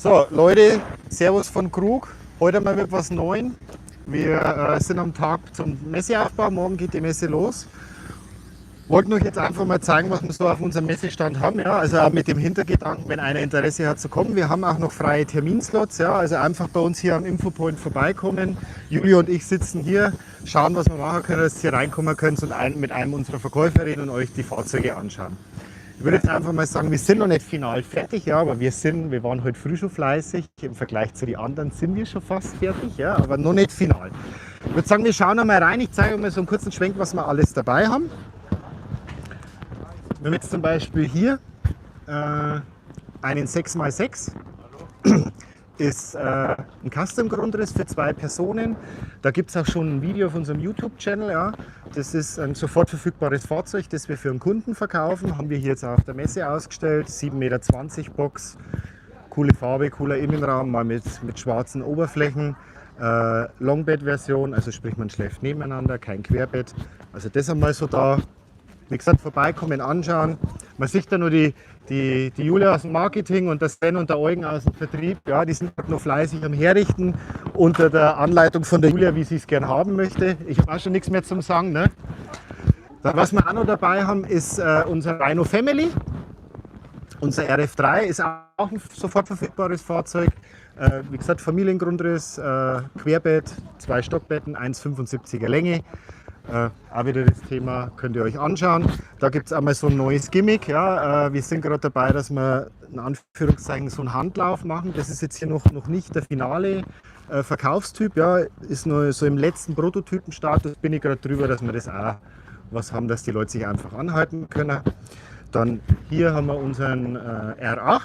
So, Leute, Servus von Krug. Heute mal mit was Neuem. Wir sind am Tag zum Messeaufbau. Morgen geht die Messe los. Wollten euch jetzt einfach mal zeigen, was wir so auf unserem Messestand haben. Ja? Also auch mit dem Hintergedanken, wenn einer Interesse hat zu kommen. Wir haben auch noch freie Terminslots. Ja? Also einfach bei uns hier am Infopoint vorbeikommen. Juli und ich sitzen hier, schauen, was wir machen können, dass ihr hier reinkommen könnt und mit einem unserer Verkäufer reden und euch die Fahrzeuge anschauen. Ich würde jetzt einfach mal sagen, wir sind noch nicht final fertig, ja, aber wir waren heute früh schon fleißig. Im Vergleich zu den anderen sind wir schon fast fertig, ja, aber noch nicht final. Ich würde sagen, wir schauen noch mal rein. Ich zeige euch mal so einen kurzen Schwenk, was wir alles dabei haben. Wir haben jetzt zum Beispiel hier einen 6x6. Ist ein Custom-Grundriss für 2 Personen. Da gibt es auch schon ein Video auf unserem YouTube-Channel. Ja. Das ist ein sofort verfügbares Fahrzeug, das wir für einen Kunden verkaufen. Haben wir hier jetzt auf der Messe ausgestellt. 7,20 Meter Box, coole Farbe, cooler Innenraum, mal mit schwarzen Oberflächen. Longbed-Version, also sprich man schläft nebeneinander, kein Querbett. Also das einmal so da. Wie gesagt, vorbeikommen, anschauen. Man sieht da nur die Julia aus dem Marketing und der Sven und der Eugen aus dem Vertrieb. Ja, die sind noch fleißig am Herrichten unter der Anleitung von der Julia, wie sie es gern haben möchte. Ich habe auch schon nichts mehr zum Sagen. Ne? Was wir auch noch dabei haben, ist unser Rhino Family. Unser RF3 ist auch ein sofort verfügbares Fahrzeug. Wie gesagt, Familiengrundriss, Querbett, 2 Stockbetten, 1,75er Länge. Auch wieder das Thema könnt ihr euch anschauen. Da gibt es einmal so ein neues Gimmick. Ja. Wir sind gerade dabei, dass wir in Anführungszeichen so einen Handlauf machen. Das ist jetzt hier noch nicht der finale Verkaufstyp. Ja. Ist nur so im letzten Prototypenstatus. Bin ich gerade drüber, dass wir das auch was haben, dass die Leute sich einfach anhalten können. Dann hier haben wir unseren R8.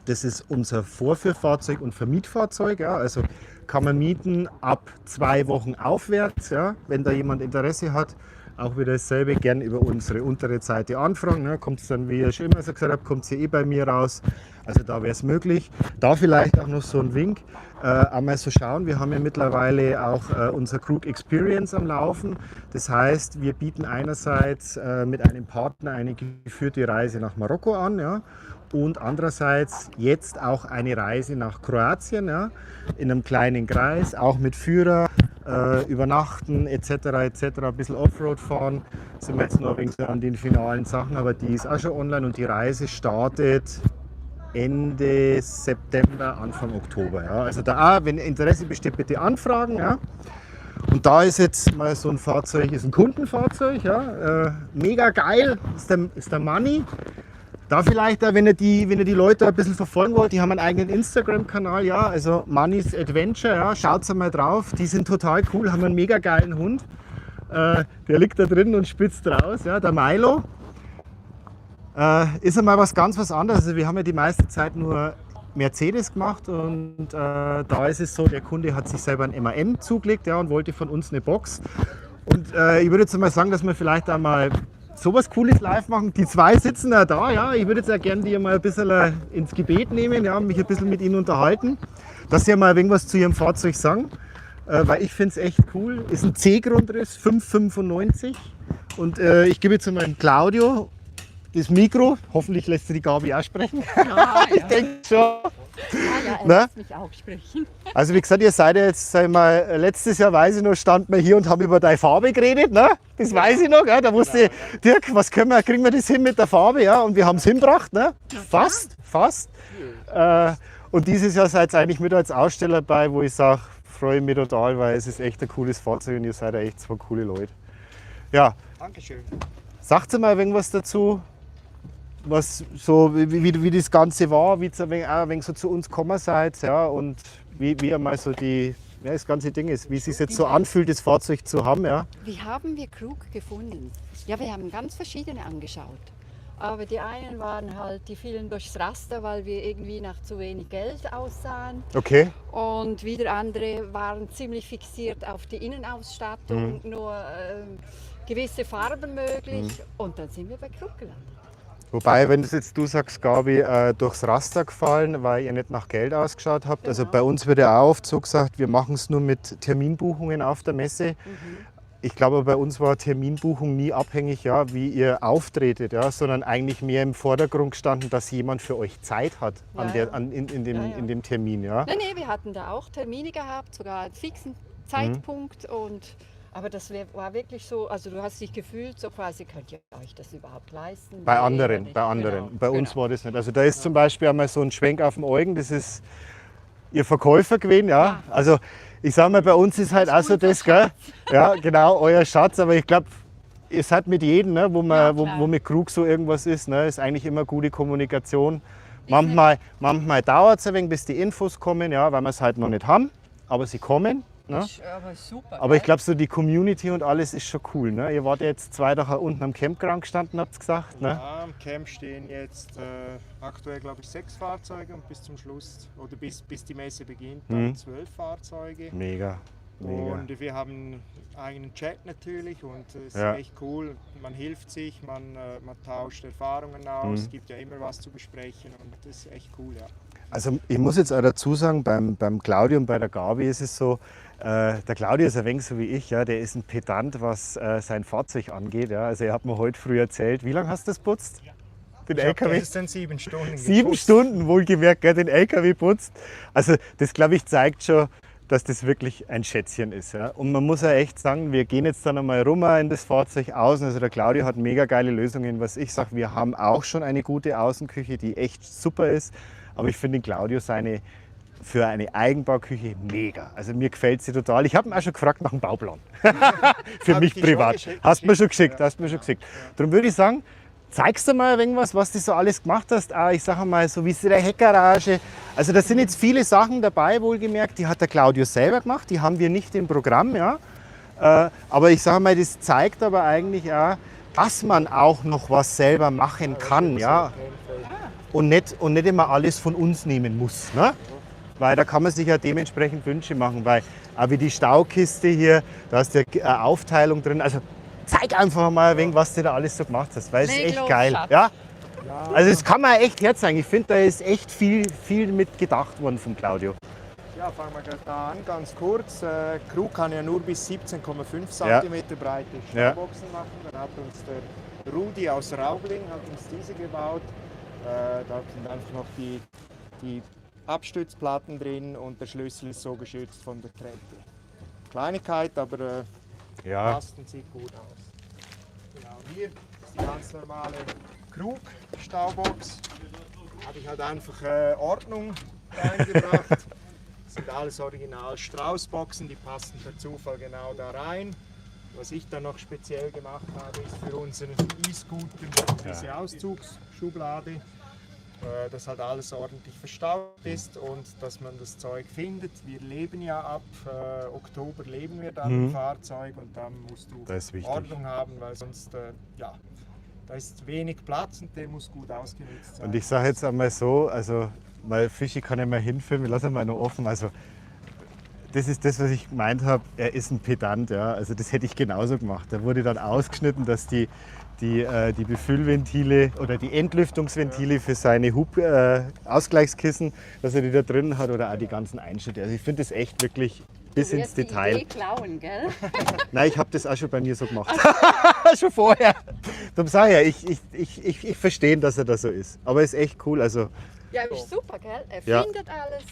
Das ist unser Vorführfahrzeug und Vermietfahrzeug. Ja. Also kann man mieten ab 2 Wochen aufwärts. Ja. Wenn da jemand Interesse hat, auch wieder dasselbe, gern über unsere untere Seite anfragen. Ne. Kommt es dann, wie ich schon immer so gesagt habe, kommt sie bei mir raus. Also da wäre es möglich. Da vielleicht auch noch so ein Wink. Einmal so schauen, wir haben ja mittlerweile auch unser Krug Experience am Laufen. Das heißt, wir bieten einerseits mit einem Partner eine geführte Reise nach Marokko an. Ja. Und andererseits jetzt auch eine Reise nach Kroatien, ja, in einem kleinen Kreis, auch mit Führer, übernachten etc. Ein bisschen Offroad fahren. Sind wir jetzt noch ein wenig so an den finalen Sachen, aber die ist auch schon online und die Reise startet Ende September, Anfang Oktober. Ja. Also da auch, wenn Interesse besteht, bitte anfragen. Ja. Und da ist jetzt mal so ein Fahrzeug, ist ein Kundenfahrzeug, ja, mega geil, ist der Money. Da vielleicht, wenn ihr die Leute ein bisschen verfolgen wollt, die haben einen eigenen Instagram-Kanal, ja, also Money's Adventure, ja, schaut mal drauf, die sind total cool, haben einen mega geilen Hund, der liegt da drin und spitzt raus, ja, der Milo. Ist einmal was anderes, also wir haben ja die meiste Zeit nur Mercedes gemacht und da ist es so, der Kunde hat sich selber ein MAN zugelegt, ja, und wollte von uns eine Box. Und ich würde jetzt mal sagen, dass wir vielleicht einmal sowas Cooles live machen. Die 2 sitzen ja da, ja. Ich würde jetzt ja gerne die mal ein bisschen ins Gebet nehmen, ja, mich ein bisschen mit ihnen unterhalten, dass sie mal irgendwas zu ihrem Fahrzeug sagen, weil ich finde es echt cool. Ist ein C-Grundriss, 595 und ich gebe jetzt mal Claudio das Mikro. Hoffentlich lässt sie die Gabi auch sprechen. Ja, ich denke schon. Ja, er lässt mich auch sprechen. Also wie gesagt, ihr seid ja jetzt, sag ich mal, letztes Jahr, weiß ich noch, standen wir hier und haben über deine Farbe geredet. Ne? Das weiß ich noch. Ja? Da wusste ich, Dirk, kriegen wir das hin mit der Farbe? Ja? Und wir haben es hingebracht. Ne? Fast. Und dieses Jahr seid ihr eigentlich mit als Aussteller dabei, wo ich sage, freue mich total, weil es ist echt ein cooles Fahrzeug und ihr seid ja echt 2 coole Leute. Ja. Dankeschön. Sagt ihr mal irgendwas dazu? Was so, wie das Ganze war, wie ihr ein wenig so zu uns gekommen seid, ja, und wie einmal so das ganze Ding ist, wie es sich jetzt so anfühlt, das Fahrzeug zu haben. Ja. Wie haben wir Krug gefunden? Ja, wir haben ganz verschiedene angeschaut. Aber die einen waren halt, die fielen durchs Raster, weil wir irgendwie nach zu wenig Geld aussahen. Okay. Und wieder andere waren ziemlich fixiert auf die Innenausstattung, nur gewisse Farben möglich. Und dann sind wir bei Krug gelandet. Wobei, wenn das jetzt du sagst, Gabi, durchs Raster gefallen, weil ihr nicht nach Geld ausgeschaut habt. Genau. Also bei uns wird ja auch oft so gesagt, wir machen es nur mit Terminbuchungen auf der Messe. ich glaube, bei uns war Terminbuchung nie abhängig, ja, wie ihr auftretet, ja, sondern eigentlich mehr im Vordergrund gestanden, dass jemand für euch Zeit hat in dem Termin. Ja. Nee, wir hatten da auch Termine gehabt, sogar einen fixen Zeitpunkt. Aber das war wirklich so, also du hast dich gefühlt so quasi, könnt ihr euch das überhaupt leisten? Bei Nee, anderen. nicht. Genau. Bei uns Genau. war das nicht. Also da ist zum Beispiel einmal so ein Schwenk auf dem Augen, das ist ihr Verkäufer gewesen, ja. Also ich sag mal, bei uns ist halt auch so das, gell? Ja, genau, euer Schatz, aber ich glaube, ihr seid mit jedem, ne, wo mit Krug so irgendwas ist, ne, ist eigentlich immer gute Kommunikation. Manchmal dauert es ein wenig, bis die Infos kommen, ja, weil wir es halt noch nicht haben, aber sie kommen. Ne? Aber super. Aber ich glaube, so die Community und alles ist schon cool. Ne? Ihr wart ja jetzt 2 Tage unten am Campground gestanden, habt ihr gesagt. Ne? Ja, am Camp stehen jetzt aktuell, glaube ich, 6 Fahrzeuge und bis zum Schluss, oder bis die Messe beginnt, dann 12 Fahrzeuge. Mega. Und wir haben einen eigenen Chat natürlich und es ist echt cool. Man hilft sich, man tauscht Erfahrungen aus, es gibt ja immer was zu besprechen und das ist echt cool, ja. Also ich muss jetzt auch dazu sagen, beim Claudio und bei der Gabi ist es so, der Claudio ist ein wenig so wie ich, ja, der ist ein Pedant, was sein Fahrzeug angeht. Ja. Also er hat mir heute früh erzählt, wie lange hast du das putzt? Den LKW? Das sind 7 Stunden. 7 Stunden, wohlgemerkt, gell, den LKW putzt. Also das, glaube ich, zeigt schon, dass das wirklich ein Schätzchen ist. Ja. Und man muss ja echt sagen, wir gehen jetzt dann einmal rum in das Fahrzeug außen. Also der Claudio hat mega geile Lösungen, was ich sage. Wir haben auch schon eine gute Außenküche, die echt super ist. Aber ich finde Claudio für eine Eigenbauküche mega. Also mir gefällt sie total. Ich habe ihn auch schon gefragt nach dem Bauplan. Für mich privat. Hast du mir schon geschickt. Darum würde ich sagen, zeigst du mal irgendwas, was du so alles gemacht hast? Ich sage mal, so wie es in der Heckgarage. Also da sind jetzt viele Sachen dabei, wohlgemerkt. Die hat der Claudio selber gemacht. Die haben wir nicht im Programm. Ja. Aber ich sage mal, das zeigt aber eigentlich auch, dass man auch noch was selber machen kann. Ja. Und nicht immer alles von uns nehmen muss. Ne? Weil da kann man sich ja dementsprechend Wünsche machen. Weil auch wie die Staukiste hier, da ist ja eine Aufteilung drin. Also zeig einfach mal ein wenig, was du da alles so gemacht hast. Weil es ist echt geil. Ja? Also das kann man echt herzeigen. Ich finde, da ist echt viel mit gedacht worden von Claudio. Ja, fangen wir gleich da an, ganz kurz. Krug kann ja nur bis 17,5 cm breite Stauboxen machen. Dann hat uns der Rudi aus Raubling hat uns diese gebaut. Da sind einfach noch die Abstützplatten drin und der Schlüssel ist so geschützt von der Treppe. Kleinigkeit, aber passt und sieht gut aus. Genau, hier ist die ganz normale Krug-Staubox. Da habe ich halt einfach Ordnung reingebracht. Das sind alles original Strauß-Boxen, die passen per Zufall genau da rein. Was ich dann noch speziell gemacht habe, ist für unseren E-Scooter diese Auszugsschublade, dass halt alles ordentlich verstaut ist und dass man das Zeug findet. Wir leben ja ab Oktober leben wir dann im Fahrzeug und dann musst du Ordnung haben, weil sonst da ist wenig Platz und der muss gut ausgenutzt sein. Und ich sage jetzt einmal so, also weil Fischi kann ja mal hinfilmen, wir lassen mal noch offen. Also das ist das, was ich gemeint habe, er ist ein Pedant. Ja. Also das hätte ich genauso gemacht. Da wurde dann ausgeschnitten, dass die Befüllventile oder die Entlüftungsventile für seine Ausgleichskissen, dass er die da drin hat oder auch die ganzen Einschnitte. Also ich finde das echt wirklich bis ins Detail. Die Idee klauen, gell? Nein, ich habe das auch schon bei mir so gemacht. Schon vorher. Darum sage ich, ich verstehe, dass er da so ist. Aber es ist echt cool. Also, ja, ist super, gell? Er findet alles.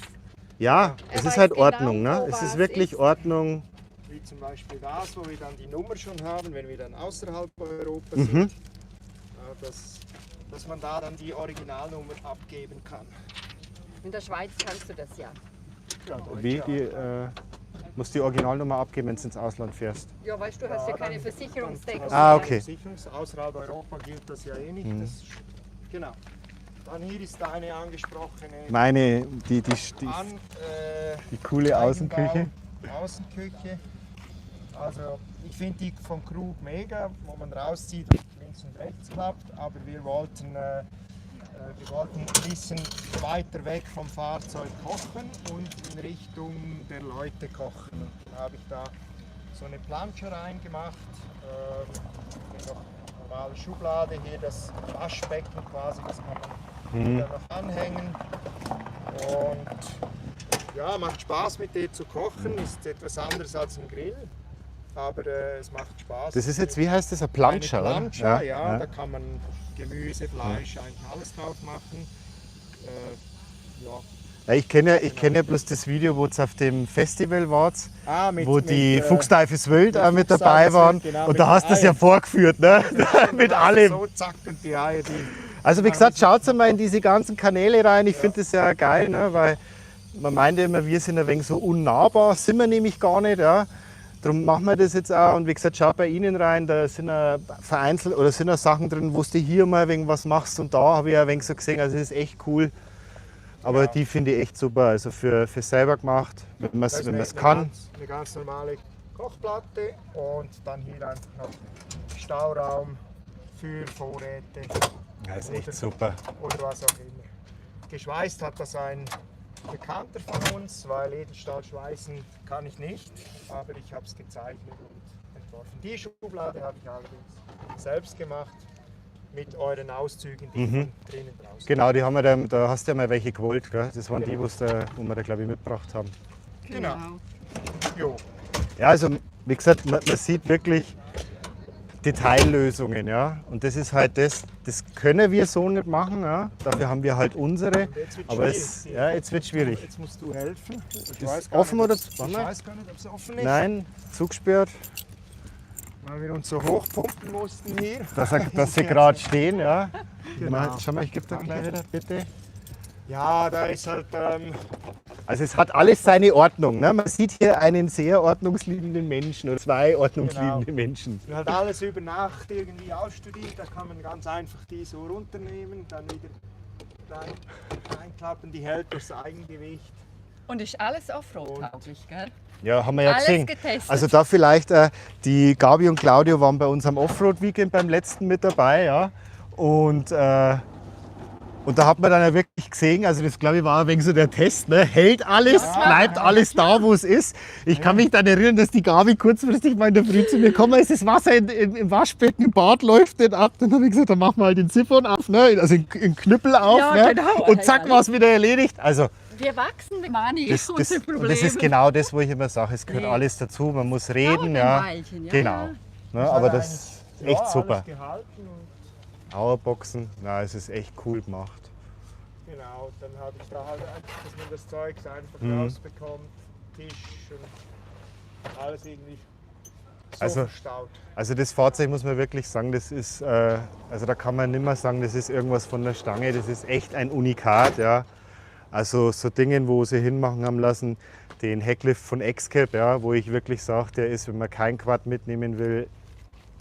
Ja, es ist halt Ordnung. Ne? Es ist wirklich Ordnung. Wie zum Beispiel das, wo wir dann die Nummer schon haben, wenn wir dann außerhalb Europas sind, dass man da dann die Originalnummer abgeben kann. In der Schweiz kannst du das ja. Wie musst die Originalnummer abgeben, wenn du ins Ausland fährst? Ja, weißt du, hast ja keine Versicherungsdeckung. Okay. Außerhalb Europa gilt das ja eh nicht. Genau. Dann hier ist eine angesprochene die coole Außenküche. Außenküche. Also ich finde die von Krug mega, wo man rauszieht, links und rechts klappt, aber wir wollten ein bisschen weiter weg vom Fahrzeug kochen und in Richtung der Leute kochen. Und dann habe ich da so eine Plansche reingemacht, noch eine normale Schublade, hier das Waschbecken quasi, das kann man wieder noch anhängen. Und ja, macht Spaß mit der zu kochen, ist etwas anderes als im Grill. aber es macht Spaß. Das ist jetzt, wie heißt das, ein Plancha, eine oder? Plancha, ja, da kann man Gemüse, Fleisch, eigentlich alles drauf machen. Ja. Ja, ich kenn ja bloß das Video, wo es auf dem Festival war, wo die mit, Fuchsteifels Wild auch mit Fuchsteifels dabei Wild, waren. genau, Und mit da den hast du es ja Eiern. vorgeführt, ne? mit Ja, allem. So zack und die Eier, die Also wie gesagt, schaut mal in diese ganzen Kanäle rein. Ich finde das ja geil, ne? Weil man meint ja immer, wir sind ein wenig so unnahbar. Sind wir nämlich gar nicht. Ja? Darum machen wir das jetzt auch. Und wie gesagt, schaut bei Ihnen rein. Da sind ja vereinzelt oder sind ja Sachen drin, wo du hier mal ein wenig was machst. Und da habe ich ja ein wenig so gesehen. Also das ist echt cool. Aber die finde ich echt super. Also für selber gemacht, wenn man Das ist es kann. Eine ganz normale Kochplatte und dann hier einfach noch Stauraum für Vorräte Das ist echt super. oder was auch immer. Geschweißt hat das ein Bekannter von uns, weil Edelstahl schweißen kann ich nicht, aber ich habe es gezeichnet und entworfen. Die Schublade habe ich allerdings selbst gemacht mit euren Auszügen, die von drinnen draußen. Genau, die haben wir da hast du ja mal welche gewollt. Gell? Das waren die, wo wir da glaube ich mitgebracht haben. Genau. Jo. Ja, also wie gesagt, man sieht wirklich Detaillösungen, ja. Und das ist halt das können wir so nicht machen, ja. Dafür haben wir halt unsere. Jetzt wird's Aber schwierig. jetzt wird schwierig. Jetzt musst du helfen. Ich Ist weiß gar offen nicht, oder ob's- zu- Ich weiß gar nicht, ob es offen ist. Nein, zugesperrt, Weil wir uns so hochpumpen mussten hier. dass sie gerade stehen, ja. Genau. Schau mal, ich gebe da gleich wieder, bitte. Ja, da ist halt. Also es hat alles seine Ordnung. Ne? Man sieht hier einen sehr ordnungsliebenden Menschen oder zwei ordnungsliebende Menschen. Halt alles über Nacht irgendwie ausstudiert. Da kann man ganz einfach die so runternehmen, dann wieder reinklappen. Die hält durchs Eigengewicht. Und ist alles Offroad-tauglich, gell? Ja, haben wir ja Alles gesehen. getestet. Also da vielleicht, die Gabi und Claudio waren bei uns am Offroad-Weekend beim letzten mit dabei. Ja? Und da hat man dann ja wirklich gesehen, also das glaube ich war ein wenig so der Test, ne? Hält alles, bleibt alles da, wo es ist. Ich kann mich dann erinnern, dass die Gabi kurzfristig mal in der Früh zu mir gekommen ist, das Wasser im Waschbecken, im Bad läuft nicht ab. Dann habe ich gesagt, dann machen wir halt den Siphon auf, ne? Also den Knüppel auf, Ja, ne? genau. Und zack, war es wieder erledigt. Also Wir wachsen, Mani, unsere und Probleme. das ist genau das, wo ich immer sage, es gehört Nee. alles dazu, man muss reden. Dauert Ja. ein Weilchen, ja. Genau. Ne? Aber das ist echt alles super. gehalten und Auerboxen, na, es ist echt cool gemacht. genau, dann habe ich da halt einfach, dass man das Zeug einfach Mhm. rausbekommt, Tisch und alles irgendwie so Also- verstaut. Also das Fahrzeug muss man wirklich sagen, das ist, also da kann man nicht mehr sagen, das ist irgendwas von der Stange, das ist echt ein Unikat. Ja. Also so Dinge, wo sie hinmachen haben lassen, den Hecklift von X-Cab, ja, wo ich wirklich sage, der ist, wenn man kein Quad mitnehmen will,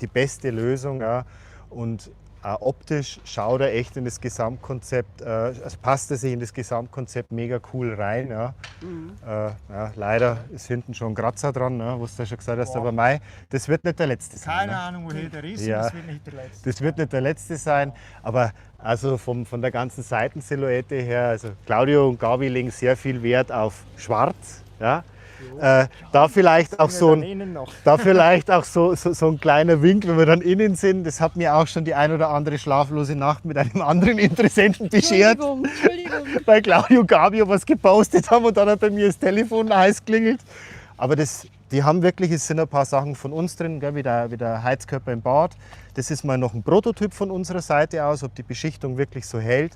die beste Lösung. Ja. Und optisch schaut er echt in das Gesamtkonzept, es passt er sich in das Gesamtkonzept mega cool rein. Ja. Ja, leider ist hinten schon ein Kratzer dran, ne, wo du ja schon gesagt hast, aber mei, das wird nicht der letzte sein. Keine Ne? Ahnung, woher der ist, Ja. das wird nicht der letzte. Das wird nicht der letzte sein, aber also von der ganzen Seitensilhouette her, also Claudio und Gabi legen sehr viel Wert auf Schwarz. Ja. Da vielleicht auch so Dann ein, innen noch. da vielleicht auch so ein kleiner Wink, wenn wir dann innen sind. Das hat mir auch schon die ein oder andere schlaflose Nacht mit einem anderen Interessenten beschert, Entschuldigung. weil Claudio und Gabi was gepostet haben und dann hat bei mir das Telefon heiß klingelt. Aber die haben wirklich, es sind ein paar Sachen von uns drin, gell, wie der Heizkörper im Bad. Das ist mal noch ein Prototyp von unserer Seite aus, ob die Beschichtung wirklich so hält.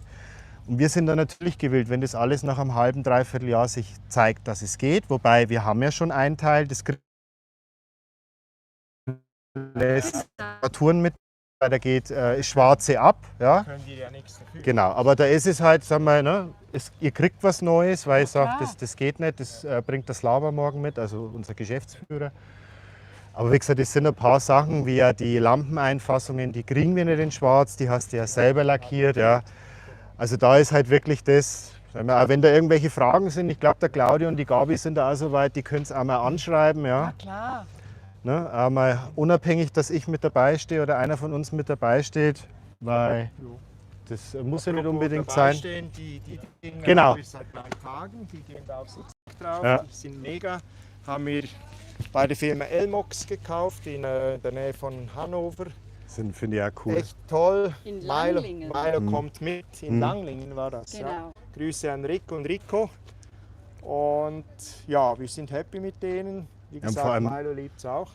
Und wir sind dann natürlich gewillt, wenn das alles nach einem halben, dreiviertel Jahr sich zeigt, dass es geht. Wobei wir haben ja schon einen Teil, das lässt Temperaturen mit, weil da geht Schwarze ab. Ja? Können die ja nichts dafür. Genau, aber da ist es halt, sagen wir, ne, ihr kriegt was Neues, weil ich sage, klar. das geht nicht, das bringt das Laber morgen mit, also unser Geschäftsführer. Aber wie gesagt, es sind ein paar Sachen, wie ja die Lampeneinfassungen, die kriegen wir nicht in schwarz, die hast du ja selber lackiert. Ja. Also da ist halt wirklich das, sagen wir, auch wenn da irgendwelche Fragen sind, ich glaube der Claudio und die Gabi sind da auch so weit, die können es auch mal anschreiben. Ja. Ja, klar. Ne, auch mal unabhängig, dass ich mit dabei stehe oder einer von uns mit dabei steht, weil das muss ja nicht Apropos unbedingt dabei sein. Stehen, die Dinge Genau. habe ich seit 3 Tagen, die gehen da auf so Zack drauf, Ja. die sind mega. Haben wir bei der Firma Elmox gekauft in der Nähe von Hannover. Finde ich auch cool. Echt toll. In Milo, Langlingen. Milo kommt mit. In Langlingen war das. Ja. Genau. Grüße an Rico und Rico. Und ja, wir sind happy mit denen. Wie Ja, und gesagt, vor allem- Milo liebt es auch.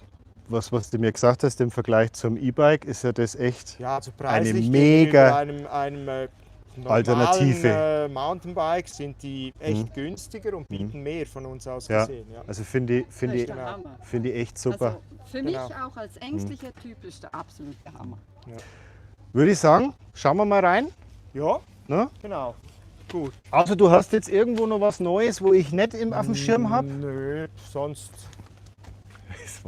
was du mir gesagt hast, im Vergleich zum E-Bike ist ja das echt Ja, also eine preislich mega gegenüber einem normalen, Alternative. Mountainbike sind die echt günstiger und bieten mehr von uns aus Ja. gesehen. Ja. Also finde ich, Das ist der Hammer. find ich echt super. Also für mich Genau. auch als ängstlicher Typ ist der absolute Hammer. Würde ich sagen, schauen wir mal rein. Ja, Ne? genau. Gut. Also du hast jetzt irgendwo noch was Neues, wo ich nicht auf dem Schirm habe? Nö, sonst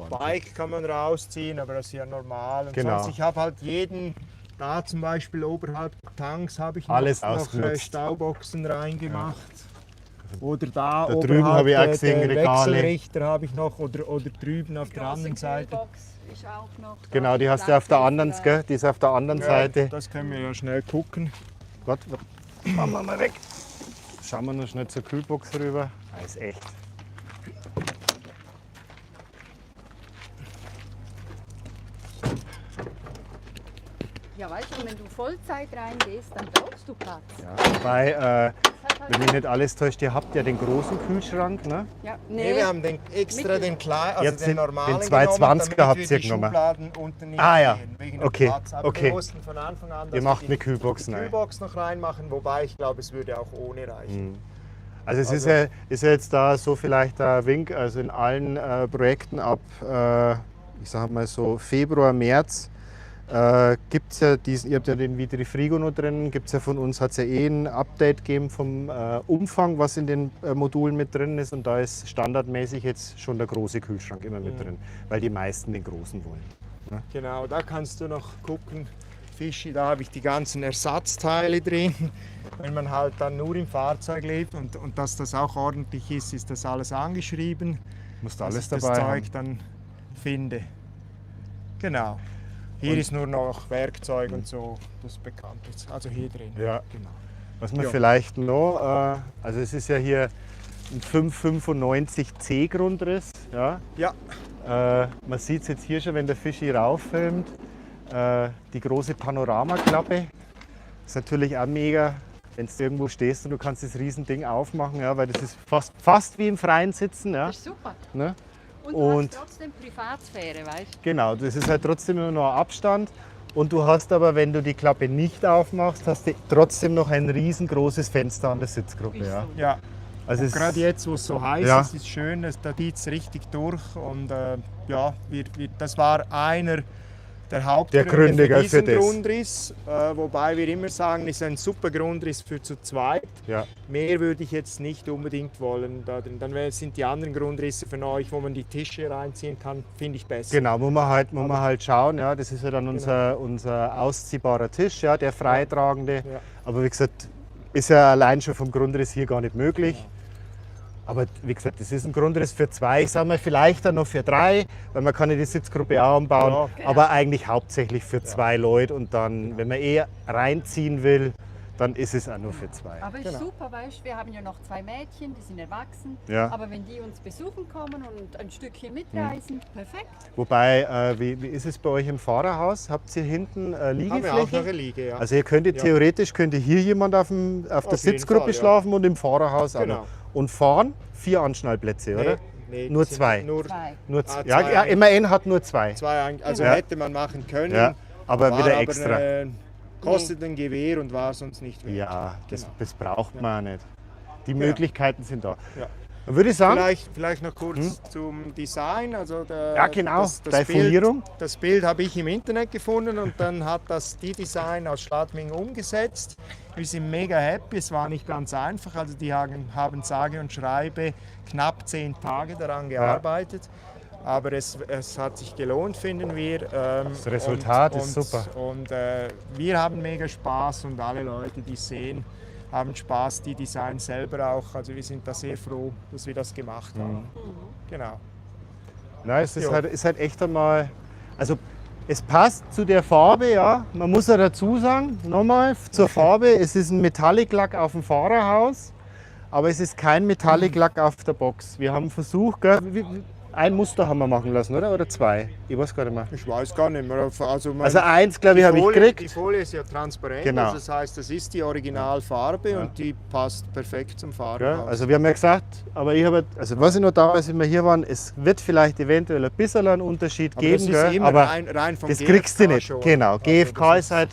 Bike kann man rausziehen, aber das ist ja normal. Und Genau. sonst, ich habe halt jeden, da zum Beispiel oberhalb der Tanks, habe ich Alles noch ausgenutzt. Stauboxen reingemacht. Oder da, Da oberhalb drüben habe ich auch der gesehen, Regale. Wechselrichter habe ich noch, oder drüben auf der anderen Seite. Kühlbox ist auch noch da. Genau, die hast du auf der anderen, gell? Die ist auf der anderen Ja, Seite. das können wir ja schnell gucken. Gott, machen wir mal weg. Schauen wir noch schnell zur Kühlbox rüber. Das ist echt. Ja, weißt du, wenn du Vollzeit reingehst, dann brauchst du Platz. Ja. Wobei, Das hat wenn halt, mich nicht alles täuscht, ihr habt ja den großen Kühlschrank, ne? ja, Nee, wir haben den extra den kleinen, also Jetzt den den normalen 220er genommen, damit habt wir ihr die genommen. Schubladen unten nicht Ah, ja. sehen, wegen dem Okay, Platz. Aber okay. wir mussten von Anfang an Ihr macht eine die Kühlbox rein. Kühlbox noch reinmachen, wobei ich glaube, es würde auch ohne reichen. Also es Also- ist ja jetzt da so vielleicht ein Wink, also in allen Projekten ab, ich sag mal so Februar, März, gibt es ja diesen, ihr habt ja den Vitrifrigo noch drin, gibt es ja von uns, hat es ja eh ein Update gegeben vom Umfang, was in den Modulen mit drin ist, und da ist standardmäßig jetzt schon der große Kühlschrank immer mit drin, weil die meisten den großen wollen. Genau, da kannst du noch gucken. Fischi, da habe ich die ganzen Ersatzteile drin. Wenn man halt dann nur im Fahrzeug lebt und dass das auch ordentlich ist, ist das alles angeschrieben. Musst Dass alles ich das dabei Zeug haben. dann finde. Genau. Hier ist nur noch Werkzeug und so, das bekannt ist. Also hier drin. Ja. Genau. Was man Ja. vielleicht noch, also es ist ja hier ein 595C Grundriss. Ja. Ja, Man sieht es jetzt hier schon, wenn der Fischi rauffilmt. Die große Panoramaklappe ist natürlich auch mega, wenn du irgendwo stehst und du kannst das Riesending aufmachen, ja, weil das ist fast wie im Freien sitzen. Ja, das ist super. ne? Und du Und- hast trotzdem Privatsphäre, weißt du? Genau, das ist halt trotzdem immer noch ein Abstand. Und du hast aber, wenn du die Klappe nicht aufmachst, hast du trotzdem noch ein riesengroßes Fenster an der Sitzgruppe. Ist Ja. so. ja. Also es Gerade jetzt, wo es so heiß Ja. ist, ist schön, da zieht es richtig durch. Und ja, das war einer der Hauptgründe Gründe, für gell, diesen für das. Grundriss. Wobei wir immer sagen, ist ein super Grundriss für zu zweit. ja. Mehr würde ich jetzt nicht unbedingt wollen. Dann sind die anderen Grundrisse von euch, wo man die Tische reinziehen kann, finde ich besser. Genau, muss man halt schauen. Ja, das ist ja dann unser ausziehbarer Tisch, ja, der freitragende. Ja. Aber wie gesagt, ist ja allein schon vom Grundriss hier gar nicht möglich. Aber wie gesagt, das ist ein Grundriss für zwei, ich sage mal vielleicht dann noch für drei, weil man kann ja die Sitzgruppe auch umbauen, Ja. aber eigentlich hauptsächlich für zwei Leute. Und dann, wenn man reinziehen will, dann ist es auch nur für zwei. Aber ist Genau. super, weißt du, wir haben ja noch 2 Mädchen, die sind erwachsen. Ja. Aber wenn die uns besuchen kommen und ein Stückchen mitreisen, perfekt. Wobei, wie ist es bei euch im Fahrerhaus? Habt ihr hinten Haben wir auch noch Liegefläche? eine Liege, ja. Also ihr könntet Ja. theoretisch könnte hier jemand auf der Auf jeden Sitzgruppe Fall, ja. schlafen und im Fahrerhaus auch Genau. noch. Und fahren 4 Anschnallplätze, oder? Nee, Nur die sind 2. Nur 2. Nur Ah, ja, zwei ja, eigentlich. immerhin hat nur 2. zwei, also Ja. hätte man machen können. Ja, aber war wieder aber, extra. Kostet ein Gewehr und war sonst nicht wert. Ja, das, Genau. das braucht man auch nicht. Die Genau. Möglichkeiten sind da. Ja. Dann würde ich sagen, Vielleicht noch kurz zum Design. Also ja genau, das Folierung. Bild, das Bild habe ich im Internet gefunden und dann hat das die Design aus Schladming umgesetzt. Wir sind mega happy, es war nicht ganz einfach. Also die haben sage und schreibe knapp 10 Tage daran gearbeitet. Aber es hat sich gelohnt, finden wir. Das Resultat ist super. Und wir haben mega Spaß und alle Leute, die sehen, haben Spaß, die Designs selber auch. Also wir sind da sehr froh, dass wir das gemacht haben. Genau. Nein, es ist Ja. halt echt einmal. Also es passt zu der Farbe, ja. Man muss ja dazu sagen, nochmal zur Farbe, es ist ein Metallic-Lack auf dem Fahrerhaus, aber es ist kein Metallic-Lack auf der Box. Wir haben versucht, gell, ein Muster haben wir machen lassen, oder? Oder zwei? Ich weiß gar nicht mehr. Ich weiß gar nicht mehr. Also Eins, glaube ich, habe ich Die gekriegt. Folie ist ja transparent, Genau. also das heißt, das ist die Originalfarbe und die passt perfekt zum Ja, Farbenhaus. also wir haben ja gesagt, aber ich habe, also was ich noch damals, wenn wir hier waren, es wird vielleicht eventuell ein bisschen einen Unterschied aber geben, das ist gell? immer aber rein vom das kriegst du GFK nicht. schon. Genau, Also GFK das ist halt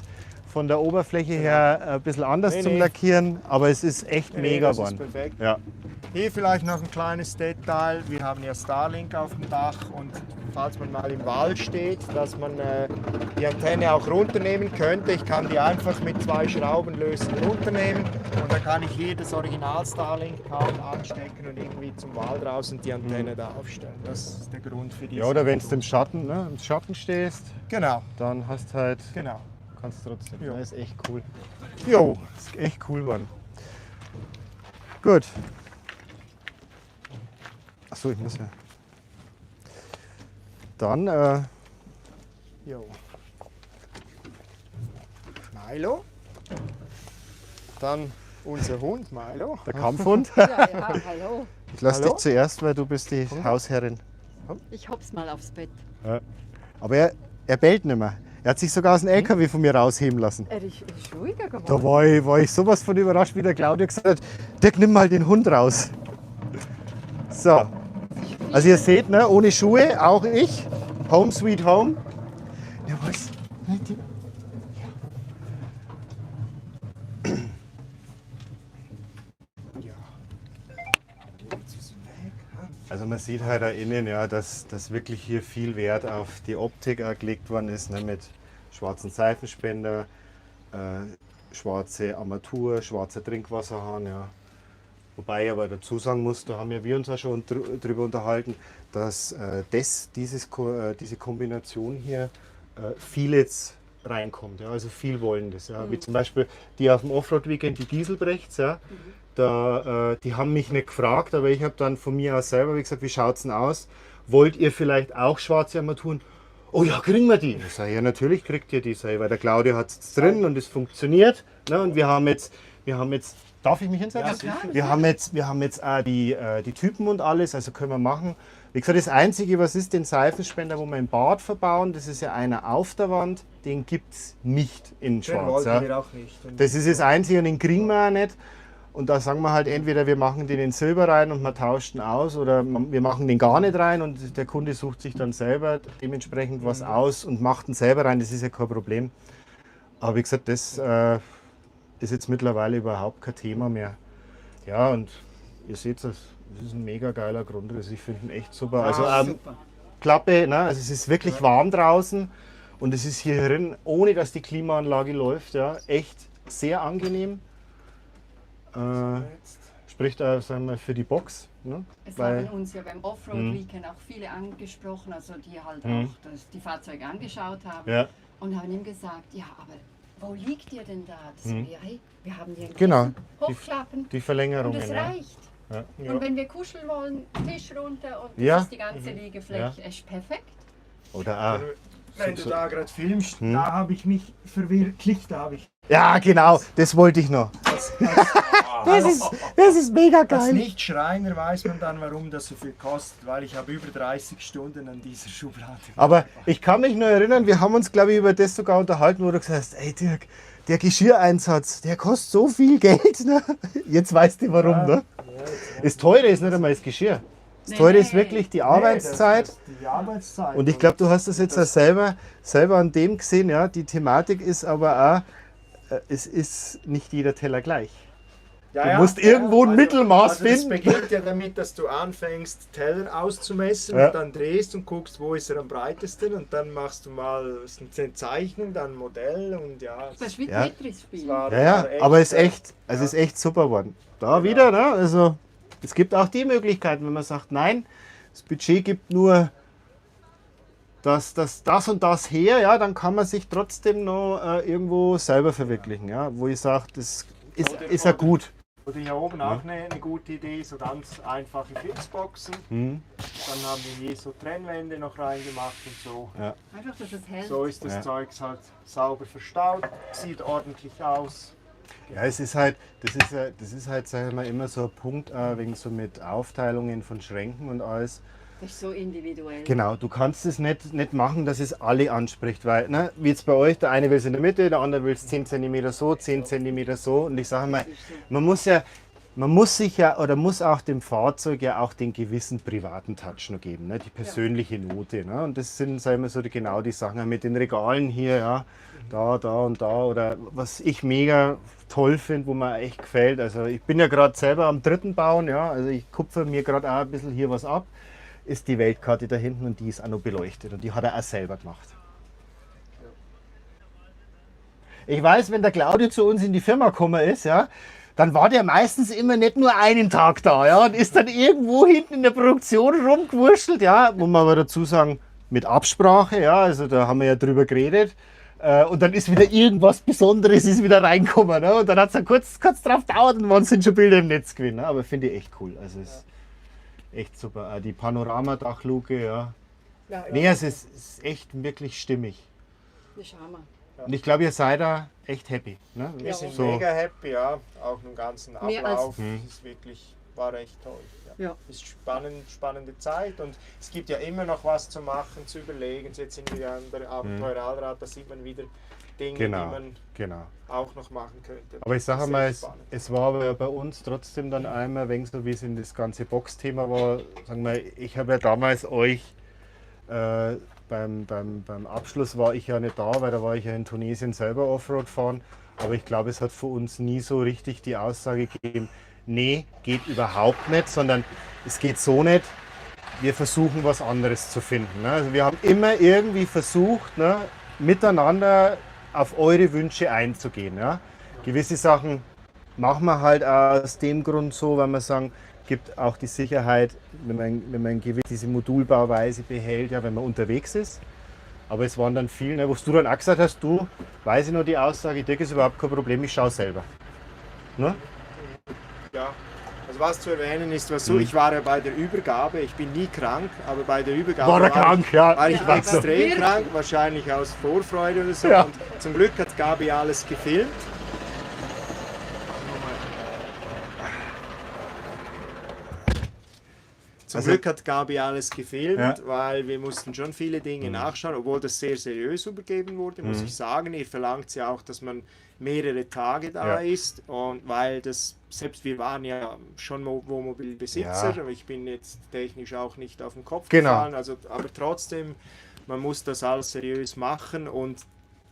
von der Oberfläche her ein bisschen anders Nee, zum nee. Lackieren, aber es ist echt Nee, mega das ist geworden. perfekt. Ja. Hier vielleicht noch ein kleines Detail. Wir haben ja Starlink auf dem Dach und falls man mal im Wald steht, dass man die Antenne auch runternehmen könnte. Ich kann die einfach mit 2 Schraubenlösen runternehmen und dann kann ich hier das Original Starlink-Kabel anstecken und irgendwie zum Wald raus und die Antenne da aufstellen. Das ist der Grund für diese. Ja, oder wenn du im Schatten, ne, im Schatten stehst, Genau, dann hast halt, genau. kannst du trotzdem. Ja. Das ist echt cool. Jo, ist echt cool geworden. Gut. Achso, ich muss ja. Dann, Jo. Milo. Dann unser Hund Milo. der Kampfhund. Ja, ja, hallo. Ich lasse Hallo? dich zuerst, weil du bist die Hausherrin. Ich hop's mal aufs Bett. Aber er bellt nicht mehr. Er hat sich sogar aus dem LKW von mir rausheben lassen. Er ist ruhiger geworden. Da war ich sowas von überrascht, wie der Claudia gesagt hat, Dirk, nimm mal den Hund raus. So. Also ihr seht, ne, ohne Schuhe, auch ich. Home sweet home. Ja, was? Also man sieht halt da innen, ja, dass wirklich hier viel Wert auf die Optik auch gelegt worden ist, ne, mit schwarzen Seifenspender, schwarze Armatur, schwarzer Trinkwasserhahn. Ja. Wobei ich aber dazu sagen muss, da haben ja wir uns auch schon drüber unterhalten, dass diese Kombination hier viel jetzt reinkommt. Ja, also viel Wollendes. Ja. Wie zum Beispiel die auf dem Offroad-Weekend, die Dieselbrechts. Ja. Die haben mich nicht gefragt, aber ich habe dann von mir aus selber gesagt, wie schaut es denn aus? Wollt ihr vielleicht auch schwarze Armaturen? Oh ja, kriegen wir die? Ich sage, ja, natürlich kriegt ihr die, sag ich, weil der Claudio hat es drin und es funktioniert. Ne? Und wir haben jetzt, darf ich mich hinsetzen? Ja, klar. Wir haben jetzt auch die Typen und alles, also können wir machen. Wie gesagt, das Einzige, was ist, den Seifenspender, wo wir im Bad verbauen, das ist ja einer auf der Wand, den gibt es nicht in Den schwarz. wollten Ja. wir auch nicht. Und Das ist das Einzige und den kriegen wir auch nicht. Und da sagen wir halt entweder wir machen den in Silber rein und man tauscht ihn aus oder wir machen den gar nicht rein und der Kunde sucht sich dann selber dementsprechend was aus und macht ihn selber rein. Das ist ja kein Problem. Aber wie gesagt, das ist jetzt mittlerweile überhaupt kein Thema mehr. Ja, und ihr seht das ist ein mega geiler Grundriss. Ich finde ihn echt super. Also Super. Klappe, ne? Also es ist wirklich warm draußen und es ist hier drin, ohne dass die Klimaanlage läuft, ja, echt sehr angenehm. Spricht auch, sagen wir, für die Box. Ne? Es Weil, haben uns ja beim Offroad-Weekend auch viele angesprochen, also die halt auch die Fahrzeuge angeschaut haben ja, und haben ihm gesagt, ja, aber wo liegt ihr denn da? Das sagen wir, hey, wir haben hier einen Genau. Kissen, hochklappen die und Verlängerungen. es Ja. reicht. Ja. Und wenn wir kuscheln wollen, Tisch runter und das Ja. ist die ganze Liegefläche, ist perfekt. Oder auch. wenn du so- da gerade filmst, da habe ich mich verwirklicht, da habe ich Ja, genau, das wollte ich noch. Das ist mega als geil. Nicht-Schreiner weiß man dann, warum das so viel kostet, weil ich habe über 30 Stunden an dieser Schublade. Aber ich kann mich nur erinnern, wir haben uns, glaube ich, über das sogar unterhalten, wo du gesagt hast, ey Dirk, der Geschirreinsatz, der kostet so viel Geld. Ne? Jetzt weißt du warum. Ne? Das Teure ist nicht einmal das Geschirr. Das Nee, Teure ist nee. wirklich die Arbeitszeit. Die Arbeitszeit. Und ich glaube, du hast das jetzt auch selber an dem gesehen. Ja? Die Thematik ist aber auch, es ist nicht jeder Teller gleich. Ja, Du musst irgendwo ein Mittelmaß das finden. beginnt ja damit, dass du anfängst, Teller auszumessen Ja. und dann drehst und guckst, wo ist er am breitesten und dann machst du mal eine Zeichnung, dann ein Modell und ja. Das ist wie Ja. Tetris-Spiel. war- Ja, ja, war aber es ist ja. echt, also ist echt super geworden. Da wieder, ne? Also es gibt auch die Möglichkeiten, wenn man sagt, nein, das Budget gibt nur das und das her, ja, dann kann man sich trotzdem noch irgendwo selber verwirklichen, ja, wo ich sage, das ist ja gut. Oder hier oben auch eine gute Idee, so ganz einfache Fixboxen. Mhm. Dann haben wir hier so Trennwände noch reingemacht und so. Einfach, dass es hält. So ist das Ja. Zeugs halt sauber verstaut, sieht ordentlich aus. Ja, es ist halt, das ist halt, sagen wir mal, immer so ein Punkt, wegen so mit Aufteilungen von Schränken und alles. Das ist so individuell. Genau, du kannst es nicht machen, dass es alle anspricht, weil, ne, wie jetzt bei euch, der eine will es in der Mitte, der andere will es 10 cm so, 10 cm so. Und ich sage mal, man muss sich ja oder muss auch dem Fahrzeug ja auch den gewissen privaten Touch noch geben, ne, die persönliche Note. Ne? Und das sind, sagen wir so, genau die Sachen mit den Regalen hier, ja, da und da. Oder was ich mega toll finde, wo mir echt gefällt. Also ich bin ja gerade selber am dritten Bauen, ja, also ich kupfer mir gerade auch ein bisschen hier was ab. Ist die Weltkarte da hinten und die ist auch noch beleuchtet und die hat er auch selber gemacht. Ich weiß, wenn der Claudio zu uns in die Firma gekommen ist, ja, dann war der meistens immer nicht nur einen Tag da, ja, und ist dann irgendwo hinten in der Produktion rumgewurschtelt, ja, muss man aber dazu sagen, mit Absprache, ja, also da haben wir ja drüber geredet. Und dann ist wieder irgendwas Besonderes ist wieder reingekommen, ne? Und dann hat es kurz drauf gedauert und waren sind schon Bilder im Netz gewesen, ne? Aber finde ich echt cool, also es echt super. Auch die Panoramadachluke, ja. Nee, es ist echt wirklich stimmig. Das ist Hammer. Und ich glaube, ihr seid da echt happy. Ne? Wir sind So. mega happy, ja. Auch im ganzen Mehr als- Ablauf. Es ist wirklich, war echt toll. Ja. Es ist spannende Zeit und es gibt ja immer noch was zu machen, zu überlegen. Jetzt sind wir an der Abenteuer Allrad, da sieht man wieder Dinge, die man Genau. auch noch machen könnte. Aber ich sage Das ist mal, echt spannend. es war aber bei uns trotzdem dann einmal, wenn so wie es in das ganze Box-Thema war, sagen wir, ich habe ja damals euch beim Abschluss war ich ja nicht da, weil da war ich ja in Tunesien selber Offroad fahren. Aber ich glaube, es hat für uns nie so richtig die Aussage gegeben, nee, geht überhaupt nicht, sondern es geht so nicht, wir versuchen was anderes zu finden. Ne? Also wir haben immer irgendwie versucht, ne, miteinander auf eure Wünsche einzugehen. Ja? Gewisse Sachen machen wir halt aus dem Grund so, weil wir sagen, gibt auch die Sicherheit, wenn man diese Modulbauweise behält, ja, wenn man unterwegs ist. Aber es waren dann viele, ne, wo du dann auch gesagt hast, du, weiß ich noch die Aussage, Dirk, ist überhaupt kein Problem, ich schaue selber. Ne? Ja, also was zu erwähnen ist, was so, ich war ja bei der Übergabe, ich bin nie krank, aber bei der Übergabe War er krank, ja. war ich Ich weiß noch. extrem krank, wahrscheinlich aus Vorfreude oder so. Ja. Und zum Glück hat Gabi alles gefilmt. Zum Also- Glück hat Gabi alles gefilmt, Ja. weil wir mussten schon viele Dinge nachschauen, obwohl das sehr seriös übergeben wurde, muss ich sagen. Ihr verlangt ja auch, dass man mehrere Tage da Ja. ist, und weil das, selbst wir waren ja schon Wohnmobilbesitzer, Ja. aber ich bin jetzt technisch auch nicht auf den Kopf Genau. gefallen, also, aber trotzdem, man muss das alles seriös machen und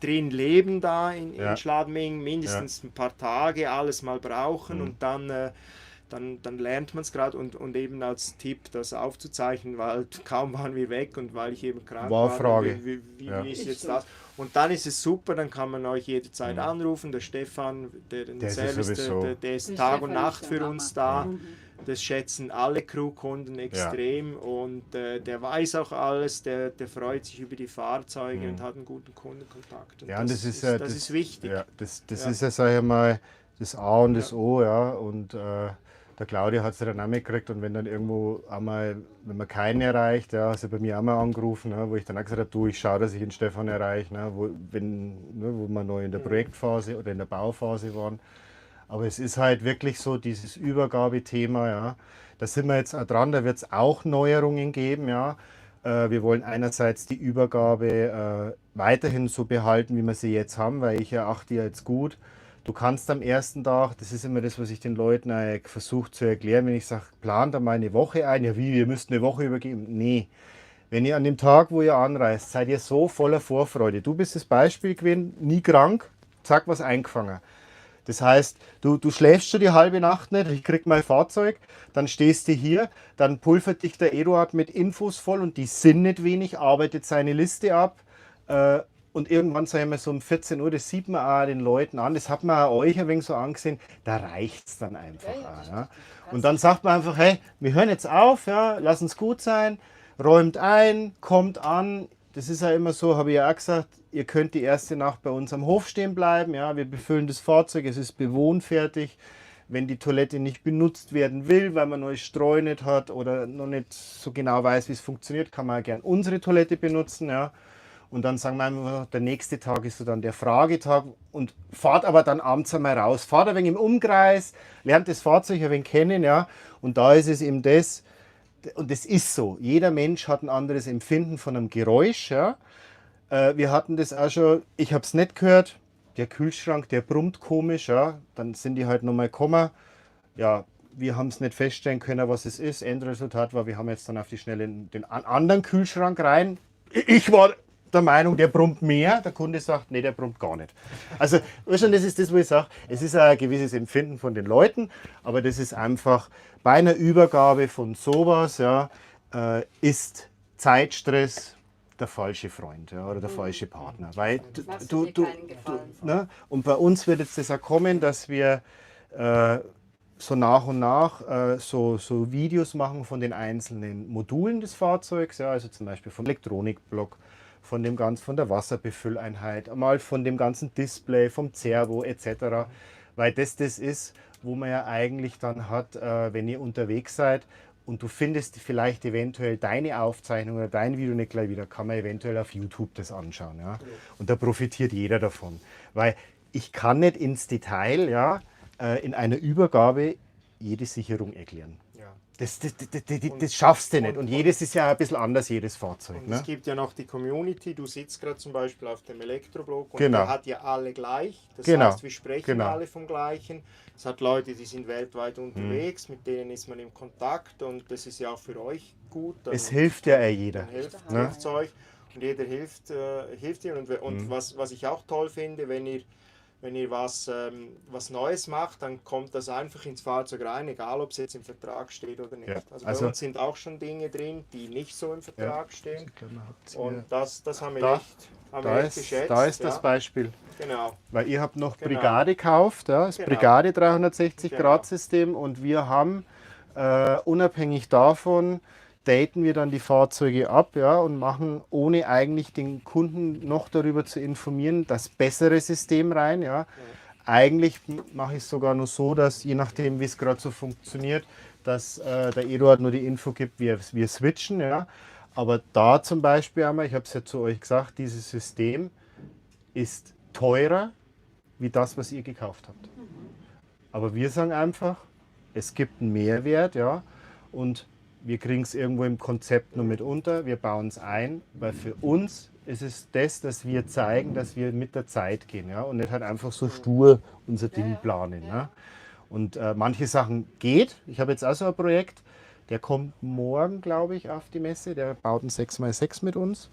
drin leben da Ja. in Schladming, mindestens ein paar Tage, alles mal brauchen und dann lernt man es gerade und eben als Tipp, das aufzuzeichnen, weil kaum waren wir weg und weil ich eben krank War war. Frage. Wie Ja. ist Ist jetzt so. das? Und dann ist es super, dann kann man euch jederzeit anrufen. Der Stefan, der den Der ist Service, sowieso- der ist Der Tag und Stefan Nacht ist der für uns Hammer. da. Das schätzen alle Crewkunden extrem und der weiß auch alles, der freut sich über die Fahrzeuge und hat einen guten Kundenkontakt. Und Ja, und das ist wichtig. Ja, das Ja. ist ja, sage ich mal, das A und das O, ja. Und der Claudio hat es dann auch mitgekriegt und wenn dann irgendwo einmal, wenn man keinen erreicht, ja, hat er bei mir auch mal angerufen, ne, wo ich dann auch gesagt habe, du, ich schaue, dass ich den Stefan erreiche, ne, wo wir noch in der Projektphase oder in der Bauphase waren. Aber es ist halt wirklich so dieses Übergabethema, ja. Da sind wir jetzt auch dran, da wird es auch Neuerungen geben, ja. Wir wollen einerseits die Übergabe weiterhin so behalten, wie wir sie jetzt haben, weil ich erachte ja jetzt gut, du kannst am ersten Tag, das ist immer das, was ich den Leuten versuche zu erklären, wenn ich sage, plant da mal eine Woche ein, ja wie, ihr müsst eine Woche übergeben. Nee, wenn ihr an dem Tag, wo ihr anreist, seid ihr so voller Vorfreude. Du bist das Beispiel gewesen, nie krank, zack, was eingefangen. Das heißt, du schläfst schon die halbe Nacht nicht, ich krieg mein Fahrzeug, dann stehst du hier, dann pulvert dich der Eduard mit Infos voll und die sind nicht wenig, arbeitet seine Liste ab und irgendwann, sagen wir so um 14 Uhr, das sieht man auch den Leuten an, das hat man auch euch ein wenig so angesehen, da reicht es dann einfach auch. Ja. Und dann sagt man einfach, hey, wir hören jetzt auf, ja, lass uns gut sein, räumt ein, kommt an. Das ist ja immer so, habe ich ja auch gesagt, ihr könnt die erste Nacht bei uns am Hof stehen bleiben. Ja, wir befüllen das Fahrzeug, es ist bewohnfertig. Wenn die Toilette nicht benutzt werden will, weil man neues Streu nicht hat oder noch nicht so genau weiß, wie es funktioniert, kann man auch gern unsere Toilette benutzen. Ja. Und dann sagen wir einfach, der nächste Tag ist so dann der Fragetag und fahrt aber dann abends einmal raus. Fahrt ein wenig im Umkreis, lernt das Fahrzeug ein wenig kennen. Ja. Und da ist es eben das, und es ist so, jeder Mensch hat ein anderes Empfinden von einem Geräusch. Ja. Wir hatten das auch schon, ich habe es nicht gehört, der Kühlschrank, der brummt komisch, ja. Dann sind die halt nochmal gekommen. Ja, wir haben es nicht feststellen können, was es ist. Endresultat war, wir haben jetzt dann auf die Schnelle den anderen Kühlschrank rein. Ich war der Meinung, der brummt mehr. Der Kunde sagt, nee, der brummt gar nicht. Also, weißt du, das ist das, wo ich sage, es ist ein gewisses Empfinden von den Leuten, aber das ist einfach bei einer Übergabe von sowas, ja, ist Zeitstress der falsche Freund, ja, oder der falsche Partner. Weil ne? Und bei uns wird jetzt das auch kommen, dass wir so nach und nach so Videos machen von den einzelnen Modulen des Fahrzeugs, ja, also zum Beispiel vom Elektronikblock, von der Wasserbefülleinheit, einmal von dem ganzen Display, vom Servo etc. Weil das ist, wo man ja eigentlich dann hat, wenn ihr unterwegs seid und du findest vielleicht eventuell deine Aufzeichnung oder dein Video nicht gleich wieder, kann man eventuell auf YouTube das anschauen. Ja? Und da profitiert jeder davon. Weil ich kann nicht ins Detail, ja, in einer Übergabe jede Sicherung erklären. Ja. Das schaffst du nicht. Und jedes ist ja ein bisschen anders, jedes Fahrzeug. Und Ne? es gibt ja noch die Community, du sitzt gerade zum Beispiel auf dem Elektroblock und Genau. der hat ja alle gleich. Das Genau. heißt, wir sprechen Genau. alle vom Gleichen. Es hat Leute, die sind weltweit unterwegs, mit denen ist man im Kontakt und das ist ja auch für euch gut. Es hilft ja jeder. Hilft Ne? euch und jeder hilft dir. Und was ich auch toll finde, wenn ihr was Neues macht, dann kommt das einfach ins Fahrzeug rein, egal ob es jetzt im Vertrag steht oder nicht. Ja, Also also- bei uns sind auch schon Dinge drin, die nicht so im Vertrag stehen. Und Da- das haben wir Da- echt geschätzt. Da ist ja. das Beispiel. Genau. Weil ihr habt noch Genau. Brigade gekauft, ja, das Genau. Brigade 360-Grad-System und wir haben unabhängig davon, daten wir dann die Fahrzeuge ab, ja, und machen, ohne eigentlich den Kunden noch darüber zu informieren, das bessere System rein. Ja. Eigentlich mache ich es sogar nur so, dass je nachdem, wie es gerade so funktioniert, dass der Eduard nur die Info gibt, wir switchen. Ja. Aber da zum Beispiel einmal, ich habe es ja zu euch gesagt, dieses System ist teurer wie das, was ihr gekauft habt. Aber wir sagen einfach, es gibt einen Mehrwert, ja, und wir kriegen es irgendwo im Konzept nur mit unter, wir bauen es ein, weil für uns ist es das, dass wir zeigen, dass wir mit der Zeit gehen, ja, und nicht halt einfach so stur unser Ding planen. Ja. Und manche Sachen geht. Ich habe jetzt auch so ein Projekt, der kommt morgen, glaube ich, auf die Messe, der baut ein 6x6 mit uns,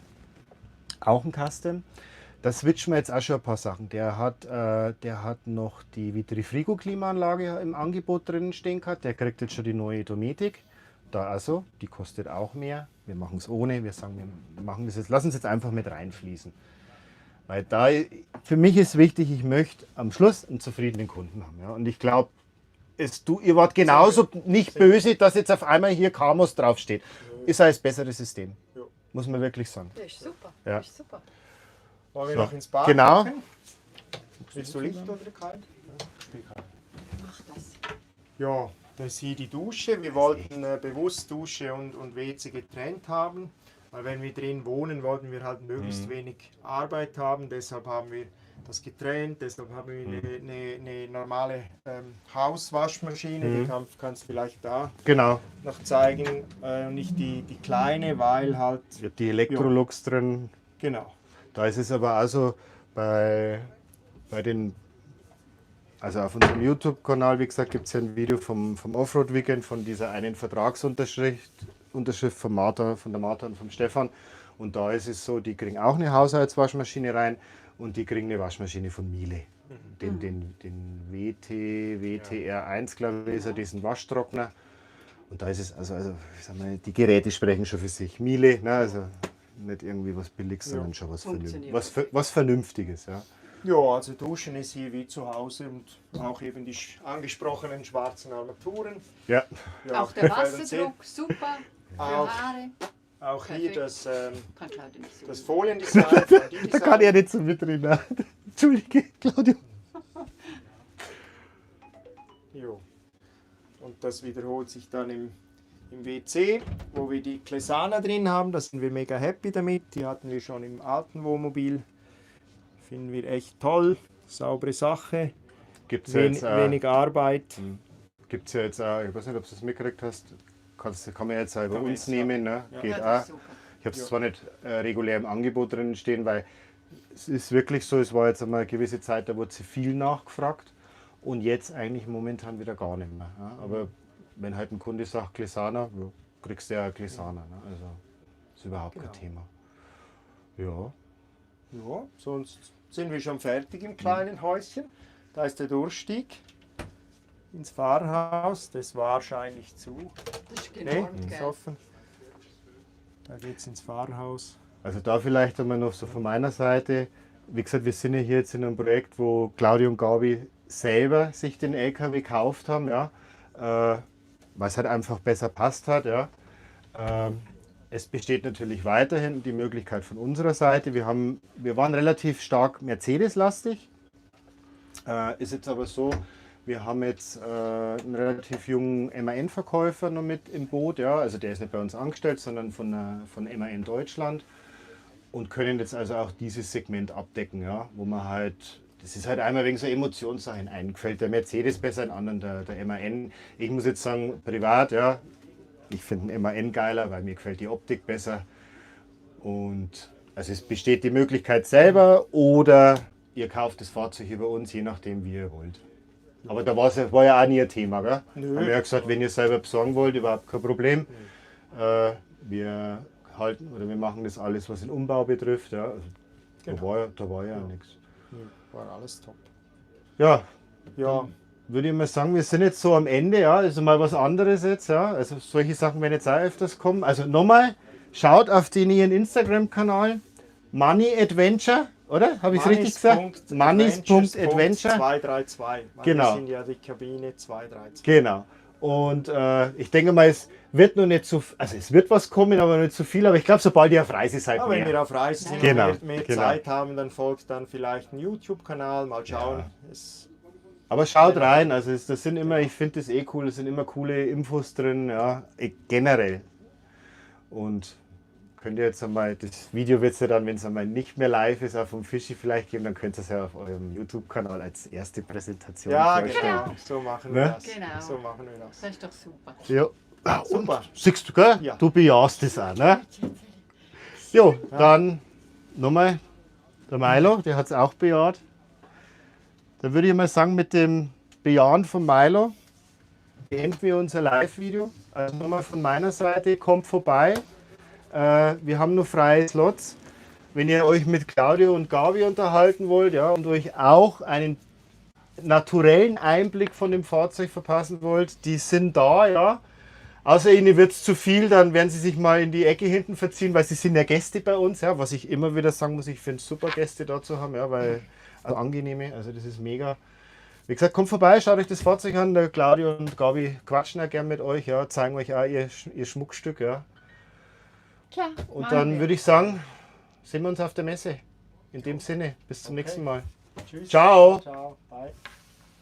auch ein Custom. Da switchen wir jetzt auch schon ein paar Sachen. Der hat noch die Vitrifrigo-Klimaanlage im Angebot drin stehen gehabt. Der kriegt jetzt schon die neue Dometic. Da also, die kostet auch mehr. Wir machen es ohne. Wir sagen, wir machen das jetzt, lassen es jetzt einfach mit reinfließen. Weil da, für mich ist wichtig, ich möchte am Schluss einen zufriedenen Kunden haben. Ja? Und ich glaube, ihr wart genauso nicht böse, dass jetzt auf einmal hier Kamos draufsteht. Ist ein besseres System. Ja. Muss man wirklich sagen. Das ist super. Ja. Das ist super. Wollen wir So. noch ins Bad Genau. gucken? Willst du Licht oder kalt? Mach das. Ja, das ist hier die Dusche. Wir wollten bewusst Dusche und WC getrennt haben, weil wenn wir drin wohnen, wollten wir halt möglichst wenig Arbeit haben. Deshalb haben wir das getrennt, deshalb haben wir eine normale Hauswaschmaschine, die kannst du vielleicht da Genau. noch zeigen, nicht die kleine, weil halt, Ich habe die Electrolux drin. genau. Da ist es aber also bei den, also auf unserem YouTube-Kanal, wie gesagt, gibt es ja ein Video vom Offroad-Weekend, von dieser einen Vertragsunterschrift von der Martha und vom Stefan. Und da ist es so, die kriegen auch eine Haushaltswaschmaschine rein und die kriegen eine Waschmaschine von Miele. Den WTR1, glaube ich, ist ja diesen Waschtrockner. Und da ist es, also ich sag mal, die Geräte sprechen schon für sich. Miele, ne, also nicht irgendwie was Billiges, sondern schon Funktioniert. was Vernünftiges. Ja. Ja, also Duschen ist hier wie zu Hause und auch eben die angesprochenen schwarzen Armaturen. Ja. Ja, Auch der gefällt uns sehr. Wasserdruck, super. Für Auch- Haare. Auch hier Perfekt. Kann Claudia nicht so. das Foliendesign von Da Design. kann ich ja nicht so mitreden. Entschuldige, Claudio. Jo. Und das wiederholt sich dann im WC, wo wir die Klesana drin haben. Da sind wir mega happy damit. Die hatten wir schon im alten Wohnmobil. Finden wir echt toll. Saubere Sache. Gibt es ja jetzt, Wenig Arbeit. gibt's ja jetzt auch, ich weiß nicht, ob du das mitgekriegt hast, kann man jetzt auch über Kann man uns jetzt, ja. nehmen, ne? Ja. Geht Ja, auch. das ist super. Ich habe es zwar nicht regulär im Angebot drin stehen, weil es ist wirklich so, es war jetzt einmal eine gewisse Zeit, da wurde sie viel nachgefragt und jetzt eigentlich momentan wieder gar nicht mehr. Ja? Aber wenn halt ein Kunde sagt Glissana, ja, kriegst du ja Glissana. Ne? Also ist überhaupt kein Thema. Ja. Ja, sonst sind wir schon fertig im kleinen Häuschen. Da ist der Durchstieg ins Fahrerhaus. Das war wahrscheinlich zu. Das ist Nee, genormt, ist gell? offen. Da geht es ins Fahrerhaus. Also da vielleicht einmal noch so von meiner Seite. Wie gesagt, wir sind ja hier jetzt in einem Projekt, wo Claudio und Gabi selber sich den LKW gekauft haben, ja, weil es halt einfach besser passt hat. Ja. Es besteht natürlich weiterhin die Möglichkeit von unserer Seite. Wir waren relativ stark Mercedes-lastig. Ist jetzt aber so, wir haben jetzt einen relativ jungen MAN-Verkäufer noch mit im Boot. Ja. Also der ist nicht bei uns angestellt, sondern von MAN Deutschland. Und können jetzt also auch dieses Segment abdecken, ja, wo man halt, das ist halt einmal wegen so Emotionssachen eingefällt. Der Mercedes besser, ein anderen der MAN. Ich muss jetzt sagen, privat, ja, ich finde den MAN geiler, weil mir gefällt die Optik besser. Und also es besteht die Möglichkeit selber oder ihr kauft das Fahrzeug über uns, je nachdem wie ihr wollt. Aber da war ja auch nie ein Thema, gell? Nö. Haben wir ja gesagt, wenn ihr selber besorgen wollt, überhaupt kein Problem. Wir halten oder wir machen das alles, was den Umbau betrifft. Ja. Also Genau. da war ja nichts. Ja, war alles top. Ja, Ja, würde ich mal sagen, wir sind jetzt so am Ende, ja, also mal was anderes jetzt, ja. Also solche Sachen werden jetzt auch öfters kommen. Also nochmal, schaut auf den ihren Instagram-Kanal, Money Adventure, oder? Habe ich es richtig gesagt? Moneys.adventure. 232. Weil Genau. Wir sind ja die Kabine 232. Genau. Und ich denke mal, es wird noch nicht so, also es wird was kommen, aber nicht so viel. Aber ich glaube, sobald ihr auf Reise seid, Ja, wenn mehr. wir auf Reise sind Genau, und mehr genau. Zeit haben, dann folgt dann vielleicht ein YouTube-Kanal. Mal schauen. Es, Aber schaut rein, also das sind immer, ich finde das eh cool, es sind immer coole Infos drin, ja, generell. Und könnt ihr jetzt einmal, das Video wird es ja dann, wenn es einmal nicht mehr live ist, auch vom Fischi vielleicht geben, dann könnt ihr es ja auf eurem YouTube-Kanal als erste Präsentation ja, vorstellen. genau. So machen wir Ne? das. Genau. So machen wir das. Das ist doch super. Ja. Ah, und, Super. siehst du, gell? Ja. Du bejahst das auch, ne? Jo, dann nochmal der Milo, der hat es auch bejaht. Dann würde ich mal sagen, mit dem Bejahen von Milo beenden wir unser Live-Video. Also nochmal von meiner Seite, kommt vorbei. Wir haben noch freie Slots. Wenn ihr euch mit Claudio und Gabi unterhalten wollt, ja, und euch auch einen naturellen Einblick von dem Fahrzeug verpassen wollt, die sind da, ja. Außer ihnen wird es zu viel, dann werden sie sich mal in die Ecke hinten verziehen, weil sie sind ja Gäste bei uns, ja, was ich immer wieder sagen muss, ich finde es super, Gäste da zu haben, ja, weil also angenehme, also das ist mega. Wie gesagt, kommt vorbei, schaut euch das Fahrzeug an, der Claudio und Gabi quatschen ja gern mit euch, ja, zeigen euch auch ihr Schmuckstück, ja. Klar. Und dann würde ich sagen, sehen wir uns auf der Messe. In dem Sinne, bis zum nächsten Mal. Tschüss. Ciao. Ciao. Bye.